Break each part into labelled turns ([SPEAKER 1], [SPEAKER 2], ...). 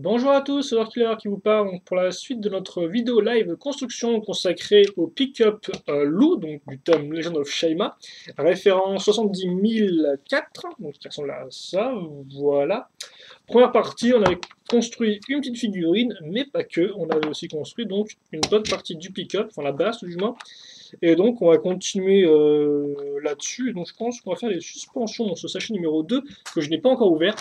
[SPEAKER 1] Bonjour à tous, c'est Killer qui vous parle donc pour la suite de notre vidéo live construction consacrée au pick-up loup, donc du tome Legend of Shaima, référence 70 004, donc qui ressemble à ça, voilà. Première partie, on avait construit une petite figurine, mais pas que, on avait aussi construit donc une bonne partie du pick-up, enfin la base du moins, et donc on va continuer là-dessus, donc je pense qu'on va faire les suspensions dans ce sachet numéro 2, que je n'ai pas encore ouvert.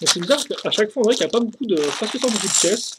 [SPEAKER 1] Mais c'est bizarre parce qu'à chaque fois, on dirait qu'il n'y a pas beaucoup de, presque pas beaucoup de pièces.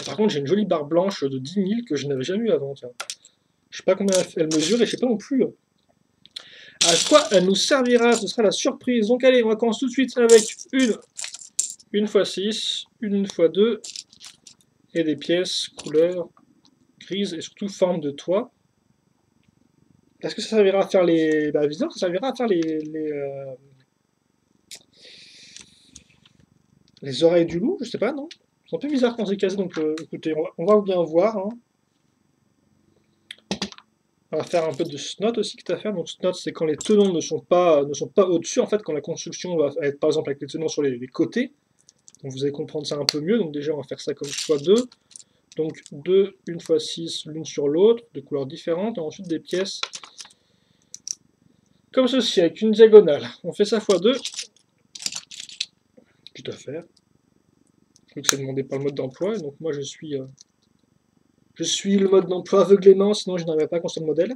[SPEAKER 1] Par contre, j'ai une jolie barre blanche de 10 000 que je n'avais jamais eu avant. Tiens. Je sais pas combien elle mesure et je sais pas non plus à quoi elle nous servira. Ce sera la surprise. Donc allez, on va commencer tout de suite avec une x 6, une x 2 et des pièces couleur grise et surtout forme de toit. Est-ce que ça servira à faire les... Bah évidemment, ça servira à faire les oreilles du loup, je sais pas, non? C'est un peu bizarre quand c'est casé, donc écoutez, on va bien voir. Hein. On va faire un peu de snot aussi que tu as à faire. Donc snot, c'est quand les tenons ne sont pas au-dessus, en fait, quand la construction va être par exemple avec les tenons sur les côtés. Donc vous allez comprendre ça un peu mieux. Donc déjà, on va faire ça comme x2. Donc 2, une fois 6, l'une sur l'autre, de couleurs différentes. Et ensuite des pièces comme ceci, avec une diagonale. On fait ça x2. Tout à fait. Je que c'est demandé par le mode d'emploi. Donc moi, je suis le mode d'emploi aveuglément, sinon je n'arriverai pas à construire le modèle.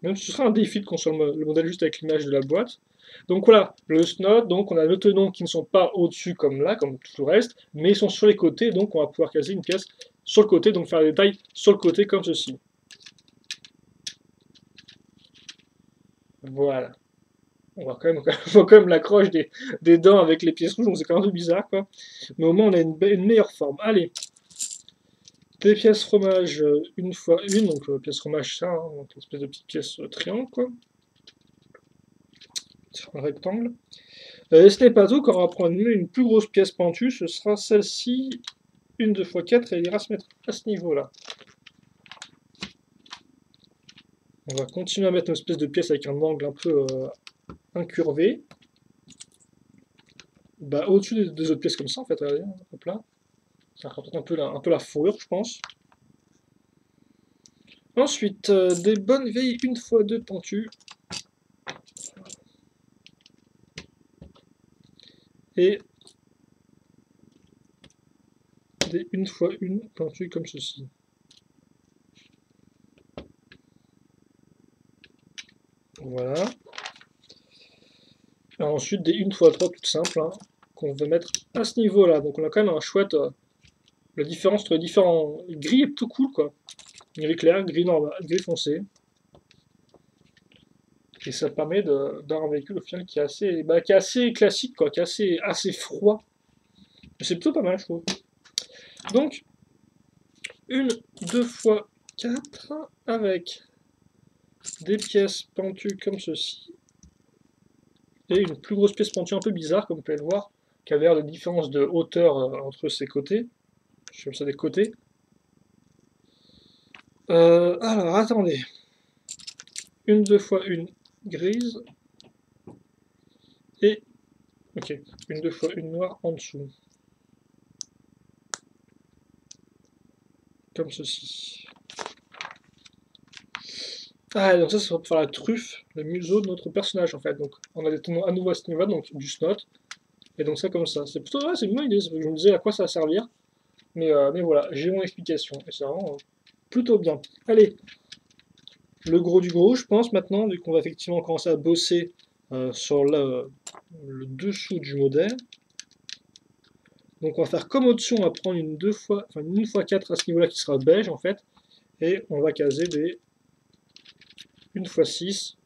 [SPEAKER 1] Même si ce sera un défi de construire le modèle juste avec l'image de la boîte. Donc voilà, le snot, donc on a nos tenons qui ne sont pas au-dessus comme là, comme tout le reste, mais ils sont sur les côtés, donc on va pouvoir caser une pièce sur le côté, donc faire des tailles sur le côté comme ceci. Voilà. On voit quand même l'accroche des dents avec les pièces rouges, donc c'est quand même un peu bizarre, quoi. Mais au moins on a une meilleure forme. Allez, des pièces fromage une fois une, donc pièce fromage ça, hein, donc une espèce de petite pièce triangle, quoi. Sur un rectangle. Et ce n'est pas tout, quand on va prendre une plus grosse pièce pentue, ce sera celle-ci, une 2x4, et elle ira se mettre à ce niveau-là. On va continuer à mettre une espèce de pièce avec un angle un peu incurvé. Bah, au-dessus des autres pièces comme ça, en fait, regardez, hop là. Ça représente un peu la fourrure, je pense. Ensuite, des bonnes vieilles 1x2 pentues. Et des 1x1 pentues comme ceci. Voilà. Et ensuite, des 1x3 toutes simples, hein, qu'on va mettre à ce niveau-là. Donc on a quand même un chouette... la différence entre les différents gris est tout cool, quoi. Gris clair, gris normal, gris foncé. Et ça permet d'avoir un véhicule au final qui est assez classique, quoi, qui est assez froid. Mais c'est plutôt pas mal, je trouve. Donc, une 2x4 avec des pièces pentues comme ceci. Et une plus grosse pièce pentue un peu bizarre, comme vous pouvez le voir, qui a l'air de différence de hauteur entre ses côtés. Je fais comme ça des côtés. Alors, attendez. Une 2x1 grise. Et, ok, une 2x1 noire en dessous. Comme ceci. Ah, donc ça, c'est pour faire la truffe, le museau de notre personnage, en fait. Donc, on a des tenons à nouveau à ce niveau-là, donc du snot. Et donc ça comme ça. C'est plutôt, ouais, c'est une bonne idée, je me disais à quoi ça va servir. Mais voilà, j'ai mon explication. Et c'est vraiment plutôt bien. Allez, le gros du gros, je pense, maintenant, vu qu'on va effectivement commencer à bosser sur le dessous du modèle. Donc on va faire comme au-dessus, on va prendre une fois 4 à ce niveau-là qui sera beige, en fait. Et on va caser des une fois 6.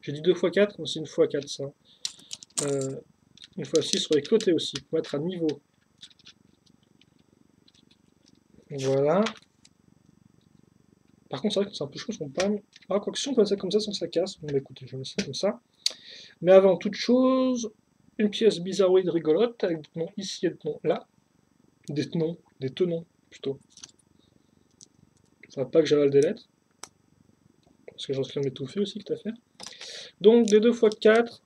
[SPEAKER 1] J'ai dit 2 fois 4, c'est une fois 4 ça. Une fois 6 sur les côtés aussi, pour être à niveau. Voilà. Par contre, c'est vrai que c'est un peu chaud son panne. Ah, quoi que si on peut mettre ça comme ça sans que ça casse. Bon, bah écoutez, je vais mettre ça comme ça. Mais avant toute chose, une pièce bizarroïde rigolote avec des tenons ici et des tenons là. Des tenons plutôt. Faudra pas que j'avale des lettres. Parce que j'en suis en train de m'étouffer aussi, que t'as fait. Donc des 2x4,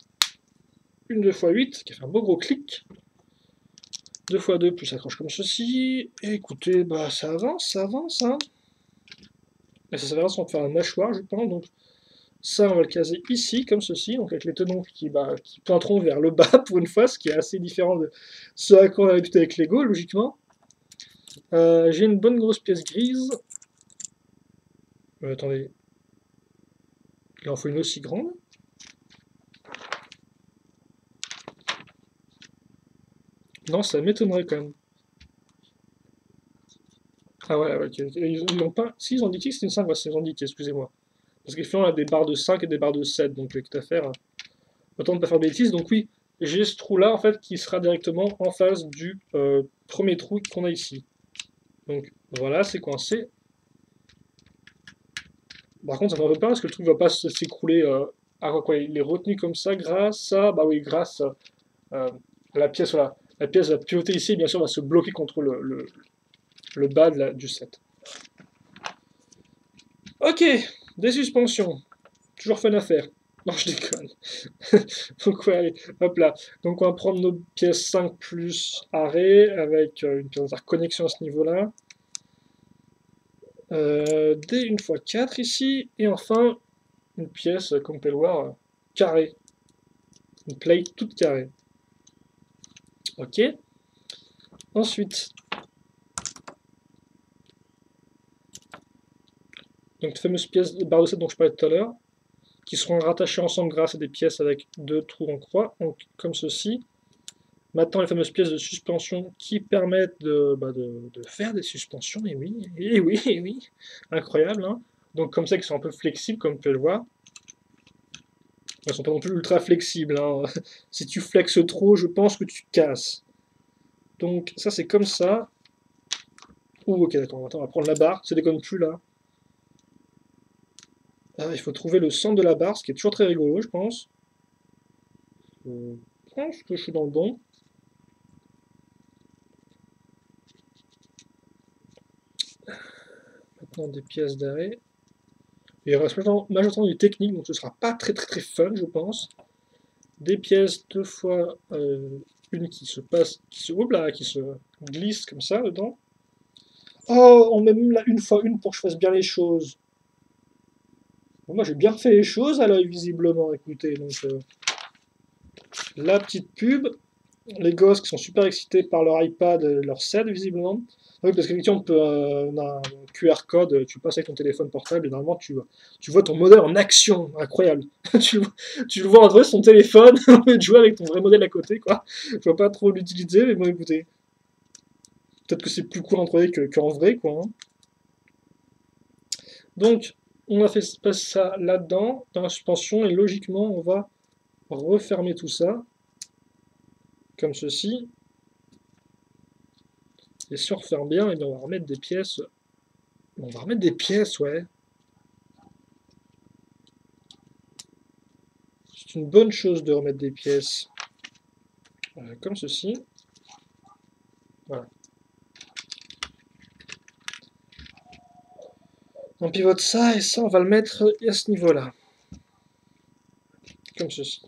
[SPEAKER 1] une 2x8, qui fait un beau gros clic. 2x2 plus accroche comme ceci. Et écoutez, bah ça avance, hein. Et ça s'avère on va faire un mâchoire, je pense. Donc ça, on va le caser ici, comme ceci, donc avec les tenons qui pointeront vers le bas pour une fois, ce qui est assez différent de ce à quoi on a l'habitude avec Lego, logiquement. J'ai une bonne grosse pièce grise. Attendez. Il en faut une aussi grande. Non, ça m'étonnerait quand même. Ah ouais, ok. Ils l'ont pas. Si, ils ont indiqué que c'était une 5, ouais, c'est indiqué, excusez-moi. Parce qu'ils font des barres de 5 et des barres de 7, donc quitte à faire. Autant de ne pas faire de bêtises, donc oui, j'ai ce trou là en fait qui sera directement en face du premier trou qu'on a ici. Donc voilà, c'est coincé. Par contre, ça ne veut pas parce que le truc ne va pas s'écrouler. Quoi, il est retenu comme ça grâce à. Bah oui, grâce à la pièce. Voilà. La pièce va pivoter ici et bien sûr va se bloquer contre le bas du set. Ok, des suspensions. Toujours fun à faire. Non, je déconne. Donc, ouais, allez, hop là. Donc, on va prendre nos pièces 5 plus arrêt avec une pièce d'interconnexion à ce niveau-là. Des 1x4 ici. Et enfin, une pièce, comme on peut le voir, carrée. Une plate toute carrée. Ok. Ensuite, donc, les fameuses pièces de barre de 7 dont je parlais tout à l'heure, qui seront rattachées ensemble grâce à des pièces avec deux trous en croix, donc, comme ceci. Maintenant, les fameuses pièces de suspension qui permettent de faire des suspensions, et oui, et oui, et oui, incroyable, hein. Donc comme ça, qui sont un peu flexibles, comme vous pouvez le voir. Elles ne sont pas non plus ultra flexibles, hein. Si tu flexes trop, je pense que tu te casses. Donc ça, c'est comme ça. Ouh, ok, d'accord, attends, on va prendre la barre, ça déconne plus, là. Ah, il faut trouver le centre de la barre, ce qui est toujours très rigolo, je pense. Je pense que je suis dans le bon. Maintenant, des pièces d'arrêt. Il reste majoritairement du technique, donc ce sera pas très fun, je pense. Des pièces deux fois une qui se passe, qui se glisse comme ça dedans. Oh, on met même là une fois une pour que je fasse bien les choses. Bon, moi j'ai bien fait les choses à l'œil visiblement, écoutez. Donc la petite pub, les gosses qui sont super excités par leur iPad, leur set visiblement. Oui, parce qu'effectivement, on a un QR code, tu passes avec ton téléphone portable et normalement tu vois ton modèle en action, incroyable. tu le vois en vrai sur ton téléphone, au lieu de jouer avec ton vrai modèle à côté, quoi. Je vois pas trop l'utiliser, mais bon, écoutez. Peut-être que c'est plus cool en 3D qu'en vrai, quoi. Hein. Donc, on a fait passer ça là-dedans, dans la suspension, et logiquement, on va refermer tout ça, comme ceci. Et si on referme bien, et bien on va remettre des pièces. On va remettre des pièces, ouais. C'est une bonne chose de remettre des pièces. Comme ceci. Voilà. On pivote ça, et ça, on va le mettre à ce niveau-là. Comme ceci.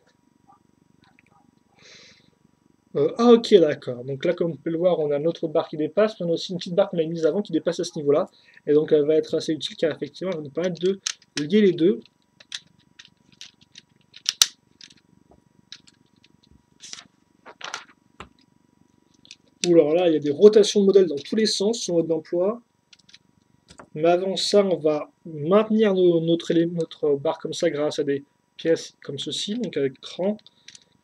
[SPEAKER 1] Ah ok, d'accord. Donc là, comme vous pouvez le voir, on a notre barre qui dépasse, mais on a aussi une petite barre qu'on a mise avant qui dépasse à ce niveau-là. Et donc elle va être assez utile car effectivement, elle va nous permettre de lier les deux. Ou alors là, il y a des rotations de modèles dans tous les sens sur mode d'emploi. Mais avant ça, on va maintenir notre barre comme ça grâce à des pièces comme ceci, donc avec cran,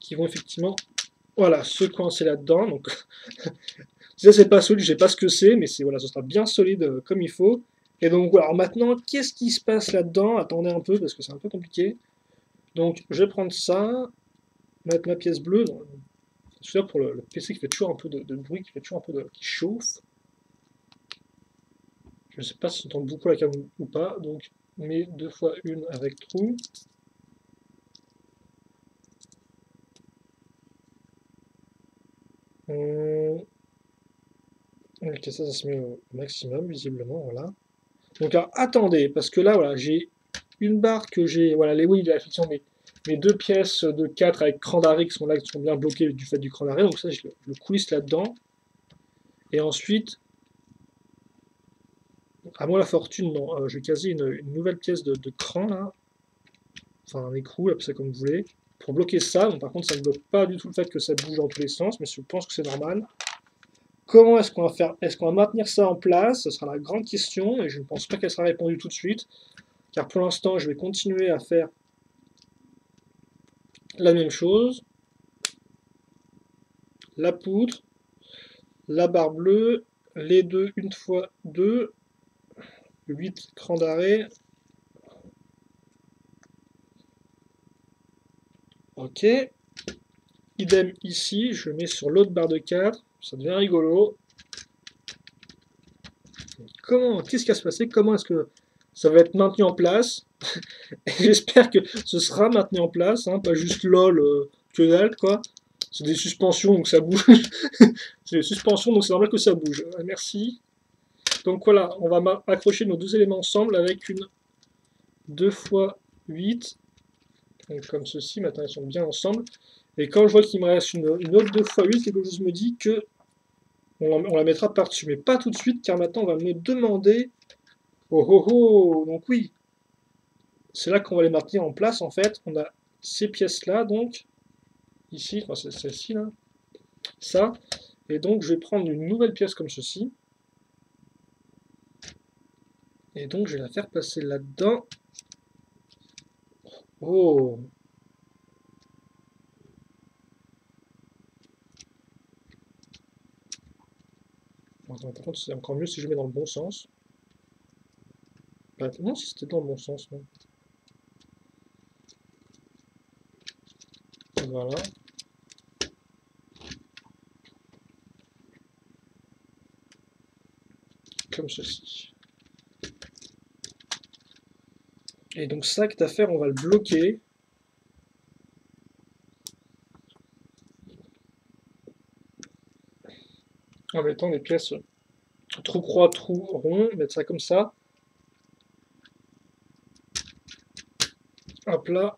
[SPEAKER 1] qui vont effectivement voilà, se coincer là-dedans. Donc ça c'est pas solide, je sais pas ce que c'est, mais voilà, ce sera bien solide comme il faut. Et donc voilà, alors maintenant, qu'est-ce qui se passe là-dedans? Attendez un peu parce que c'est un peu compliqué. Donc je vais prendre ça, mettre ma pièce bleue. C'est pour le PC qui fait toujours un peu de bruit, qui fait toujours un peu qui chauffe. Je ne sais pas si on entend beaucoup la cam ou pas, donc mets 2 fois une avec trou. Ok, ça se met au maximum, visiblement, voilà. Donc, alors, attendez, parce que là, voilà, j'ai une barre que j'ai. Voilà, les oui, il y a effectivement mes deux pièces de 4 avec cran d'arrêt qui sont là, qui sont bien bloquées du fait du cran d'arrêt. Donc, ça, je le coulisse là-dedans. Et ensuite, à moi la fortune, non, je vais caser une nouvelle pièce de cran là. Enfin, un écrou, appelez ça comme vous voulez. Pour bloquer ça. Donc, par contre, ça ne bloque pas du tout le fait que ça bouge dans tous les sens, mais je pense que c'est normal. Comment est-ce qu'on va faire? Est-ce qu'on va maintenir ça en place? Ce sera la grande question, et je ne pense pas qu'elle sera répondue tout de suite. Car pour l'instant, je vais continuer à faire la même chose. La poutre, la barre bleue, les deux, une fois deux, 8 crans d'arrêt. Ok. Idem ici, je mets sur l'autre barre de 4. Ça devient rigolo. Qu'est-ce qui va se passer? Comment est-ce que ça va être maintenu en place? J'espère que ce sera maintenu en place, hein, pas juste lol, que dalle, quoi. C'est des suspensions, donc ça bouge. C'est des suspensions, donc c'est normal que ça bouge. Merci. Donc voilà, on va accrocher nos deux éléments ensemble avec une 2 fois 8. Donc comme ceci, maintenant ils sont bien ensemble. Et quand je vois qu'il me reste une autre 2 fois 8, quelque chose me dit que on la mettra par-dessus. Mais pas tout de suite, car maintenant on va me demander. Oh oh oh! Donc oui, c'est là qu'on va les maintenir en place en fait. On a ces pièces-là, donc, ici, enfin c'est celle-ci là, ça. Et donc je vais prendre une nouvelle pièce comme ceci. Et donc je vais la faire passer là-dedans. Oh! Attends, par contre, c'est encore mieux si je mets dans le bon sens. Bah, non, si c'était dans le bon sens, non. Voilà. Comme ceci. Et donc ça que tu as à faire, on va le bloquer. En mettant des pièces trou croix, trou rond, mettre ça comme ça. Hop là.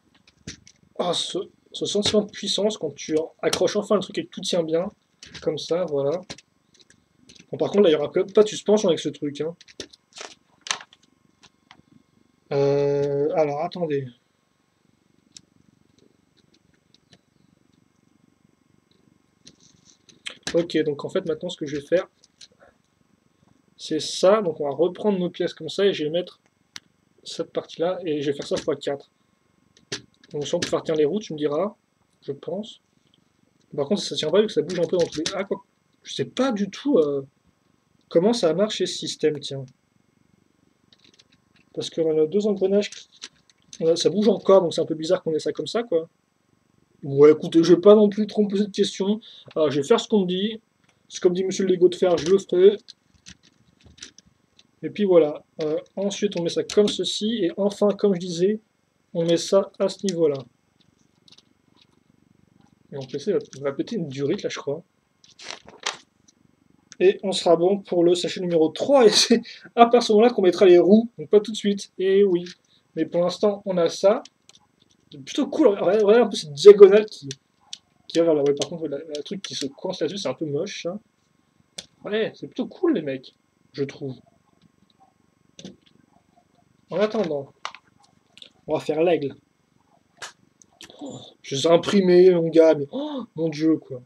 [SPEAKER 1] Ah, ce sentiment de puissance quand tu accroches enfin le truc et que tout tient bien. Comme ça, voilà. Bon, par contre, là, il n'y aura pas de suspension avec ce truc. Hein. Alors, attendez. Ok, donc en fait, maintenant, ce que je vais faire, c'est ça. Donc, on va reprendre nos pièces comme ça et je vais mettre cette partie-là et je vais faire ça x4. Donc, si on peut faire tenir les roues, tu me diras, je pense. Par contre, ça tient pas vu que ça bouge un peu dans tous les. Ah, quoi. Je sais pas du tout comment ça marche ce système, tiens. Parce qu'on a deux engrenages, ça bouge encore, donc c'est un peu bizarre qu'on ait ça comme ça, quoi. Ouais, écoutez, je vais pas non plus trop me poser de questions. Alors, je vais faire ce qu'on me dit. C'est comme dit Monsieur le Lego de faire, je le ferai. Et puis voilà. Ensuite, on met ça comme ceci. Et enfin, comme je disais, on met ça à ce niveau-là. Et mon PC va péter une durite, là, je crois. Et on sera bon pour le sachet numéro 3. Et c'est à partir de ce moment-là qu'on mettra les roues. Donc pas tout de suite. Et oui. Mais pour l'instant, on a ça. C'est plutôt cool. Regardez un peu cette diagonale qui va vers là. Ouais, par contre, la truc qui se coince là-dessus, c'est un peu moche. Ça. Ouais, c'est plutôt cool, les mecs. Je trouve. En attendant, on va faire l'aigle. Je les ai imprimés, mon gars, mais oh, mon dieu, quoi.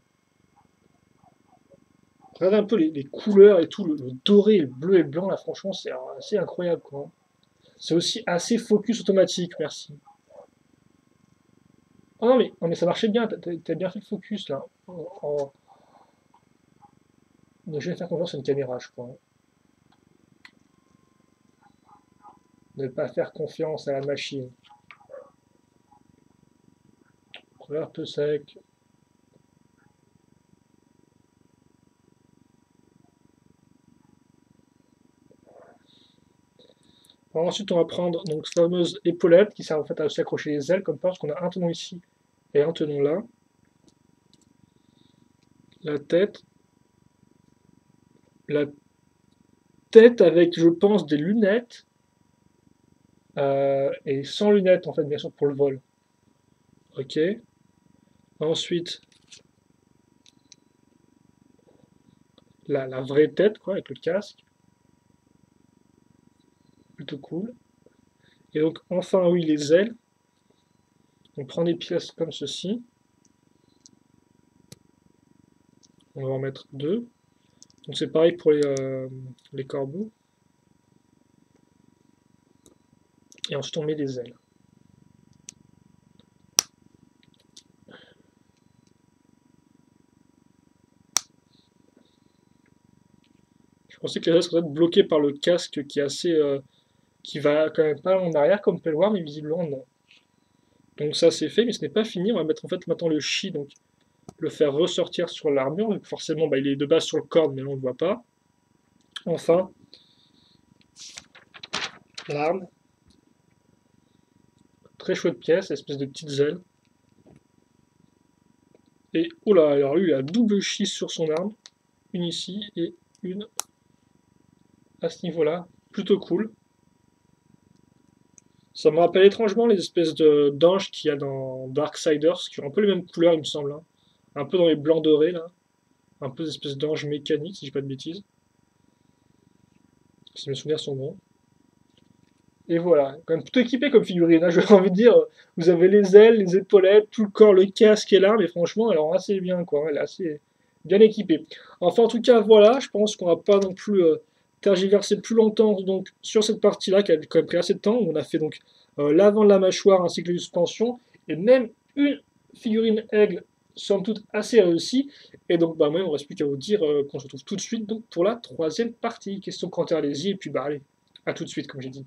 [SPEAKER 1] Regardez un peu les couleurs et tout, le doré, le bleu et le blanc, là, franchement, c'est assez incroyable, quoi. C'est aussi assez focus automatique, merci. Oh non, mais ça marchait bien, t'as bien fait le focus, là. Je vais faire confiance à une caméra, je crois. Ne pas faire confiance à la machine. Couleur peu sec. Alors ensuite, on va prendre donc cette fameuse épaulette qui sert en fait à s'accrocher les ailes, comme parce qu'on a un tenon ici et un tenon là. La tête. La tête avec, je pense, des lunettes. Et sans lunettes, en fait, bien sûr, pour le vol. Ok. Ensuite, la vraie tête, quoi, avec le casque. Plutôt cool. Et donc, enfin, oui, les ailes. On prend des pièces comme ceci. On va en mettre deux. Donc, c'est pareil pour les corbeaux. Et ensuite, on met les ailes. Je pensais que les ailes seraient peut-être bloquées par le casque qui est assez, qui va quand même pas en arrière, comme on peut le voir, mais visiblement non. Donc ça c'est fait, mais ce n'est pas fini. On va mettre en fait maintenant le chi, donc le faire ressortir sur l'armure. Donc forcément, bah, il est de base sur le corps, mais là on ne le voit pas. Enfin, l'arme. Très chouette pièce, espèce de petites ailes. Et oh là, alors lui, il a double chi sur son arme. Une ici et une à ce niveau-là. Plutôt cool. Ça me rappelle étrangement les espèces de d'anges qu'il y a dans Darksiders, qui ont un peu les mêmes couleurs, il me semble, hein. Un peu dans les blancs dorés, là. Un peu des espèces d'anges mécaniques, si je dis pas de bêtises. Si mes souvenirs sont bons. Et voilà, quand même tout équipé comme figurine, hein, j'ai envie de dire. Vous avez les ailes, les épaulettes, tout le corps, le casque et l'arme, et franchement, elle rend assez bien, quoi. Elle est assez bien équipée. Enfin, en tout cas, voilà, je pense qu'on va pas non plus tergiverser plus longtemps donc, sur cette partie-là, qui a quand même pris assez de temps. On a fait donc l'avant de la mâchoire ainsi que les suspensions, et même une figurine aigle, somme toute assez réussie. Et donc, bah, moi, il ne me reste plus qu'à vous dire qu'on se retrouve tout de suite donc, pour la troisième partie. Question, commentaire, allez-y, et puis bah, allez, à tout de suite, comme j'ai dit.